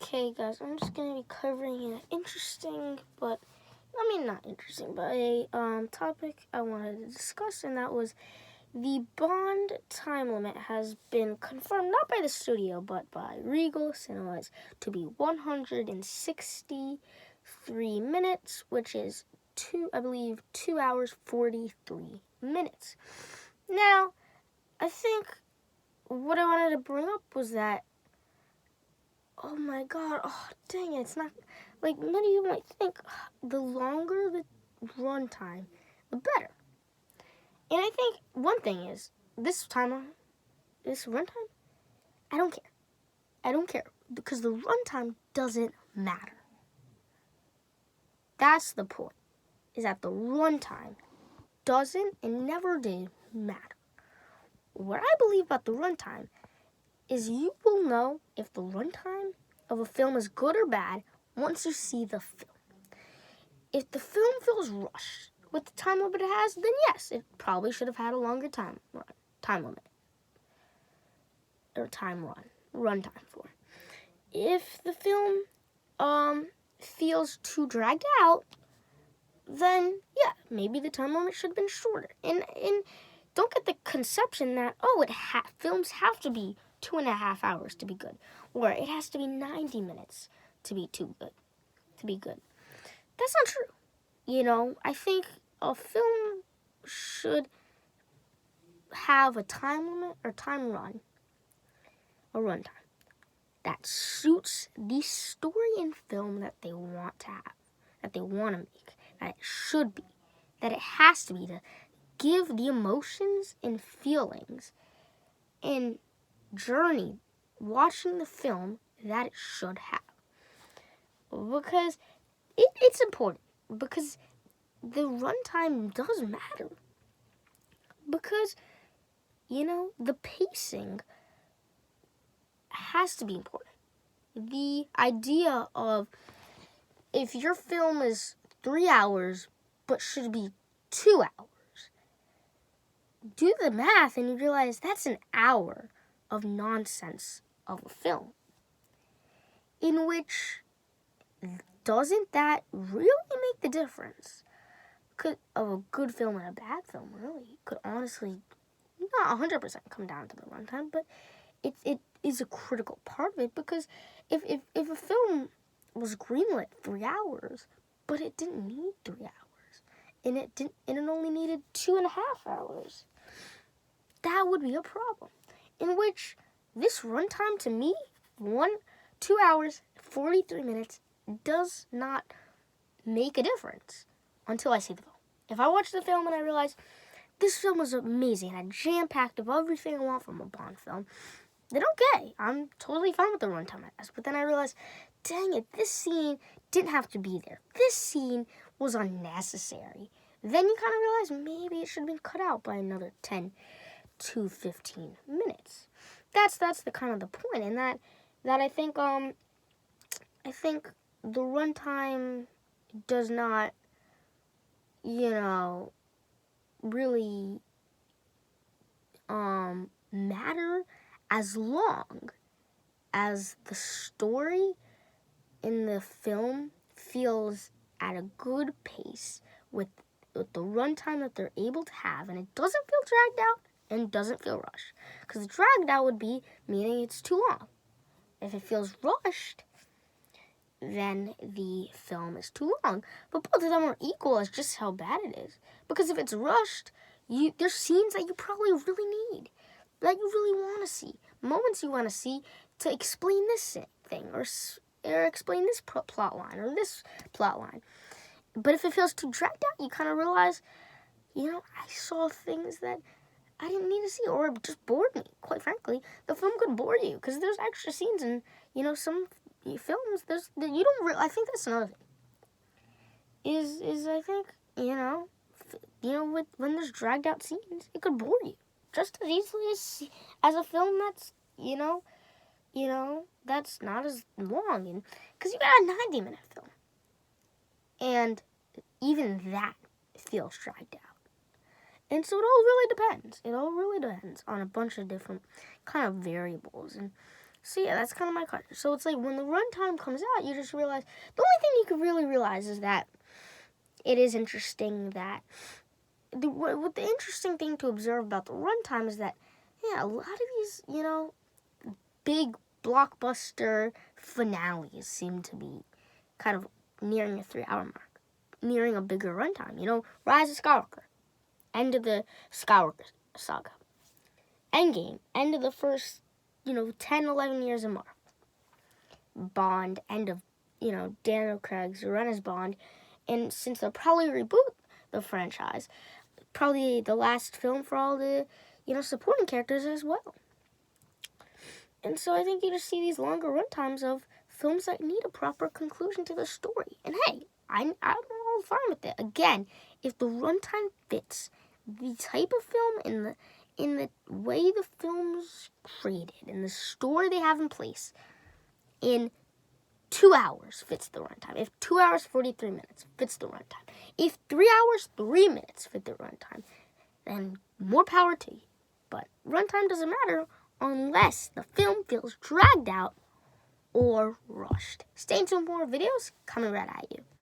Okay, guys, I'm just going to be covering an interesting, but, not interesting, but a topic I wanted to discuss, and that was the Bond time limit has been confirmed, not by the studio, but by Regal Cinemas, to be 163 minutes, which is 2 hours, 43 minutes. Now, I think what I wanted to bring up was that, oh my god, dang it, it's not, like, many of you might think, the longer the runtime, the better. And I think one thing is, this runtime, I don't care. I don't care, because the runtime doesn't matter. That's the point, is that the runtime doesn't and never did matter. What I believe about the runtime is you will know if the runtime of a film is good or bad once you see the film. If the film feels rushed with the time limit it has, then yes, it probably should have had a longer time limit. Or runtime for. If the film feels too dragged out, then yeah, maybe the time limit should have been shorter. And don't get the conception that, films have to be 2.5 hours to be good, or it has to be 90 minutes to be good. That's not true. I think a film should have a time limit or a runtime that suits the story in film that they want to have, that they want to make, that it should be, that it has to be to give the emotions and feelings and journey watching the film that it should have. Because it's important, because the runtime does matter. Because, the pacing has to be important. The idea of, if your film is 3 hours but should be 2 hours, do the math and you realize that's an hour of nonsense of a film. In which, doesn't that really make the difference of a good film and a bad film? Really could honestly not 100% come down to the runtime, but it is a critical part of it, because if a film was greenlit 3 hours, but it didn't need 3 hours, and it only needed 2.5 hours, that would be a problem. In which this runtime, to me, 2 hours 43 minutes does not make a difference until I see the film. If I watch the film and I realize this film was amazing and jam-packed of everything I want from a Bond film, then okay, I'm totally fine with the runtime it has. But then I realize, dang it, this scene didn't have to be there. This scene was unnecessary. Then you kind of realize maybe it should have been cut out by another 10 to 15 minutes. That's the kind of the point, and that I think the runtime does not, really matter as long as the story in the film feels at a good pace with the runtime that they're able to have, and it doesn't feel dragged out and doesn't feel rushed. Because dragged out would be meaning it's too long. If it feels rushed, then the film is too long. But both of them are equal as just how bad it is. Because if it's rushed, there's scenes that you probably really need, that you really want to see, moments you want to see to explain this thing, or explain this plot line, or this plot line. But if it feels too dragged out, you kind of realize, I saw things that I didn't need to see, or it just bored me. Quite frankly, the film could bore you, because there's extra scenes in, some films. I think that's another thing. Is I think, when there's dragged out scenes, it could bore you just as easily as a film that's, that's not as long, and because you got a 90-minute film, and even that feels dragged out. And so it all really depends. It all really depends on a bunch of different kind of variables. And So yeah, that's kind of my question. So it's like when the runtime comes out, you just realize, the only thing you can really realize is that it is interesting that, what the interesting thing to observe about the runtime is that, yeah, a lot of these, big blockbuster finales seem to be kind of nearing a 3-hour mark, nearing a bigger runtime. Rise of Skywalker, end of the Skywalker saga. Endgame, end of the first, 10, 11 years of Marvel. Bond, end of, Daniel Craig's run as Bond. And since they'll probably reboot the franchise, probably the last film for all the, supporting characters as well. And so I think you just see these longer runtimes of films that need a proper conclusion to the story. And hey, I'm all fine with it. Again, if the runtime fits the type of film in the way the film's created, and the story they have in place, in 2 hours fits the runtime. If 2 hours, 43 minutes fits the runtime. If 3 hours, 3 minutes fit the runtime, then more power to you. But runtime doesn't matter unless the film feels dragged out or rushed. Stay tuned for more videos coming right at you.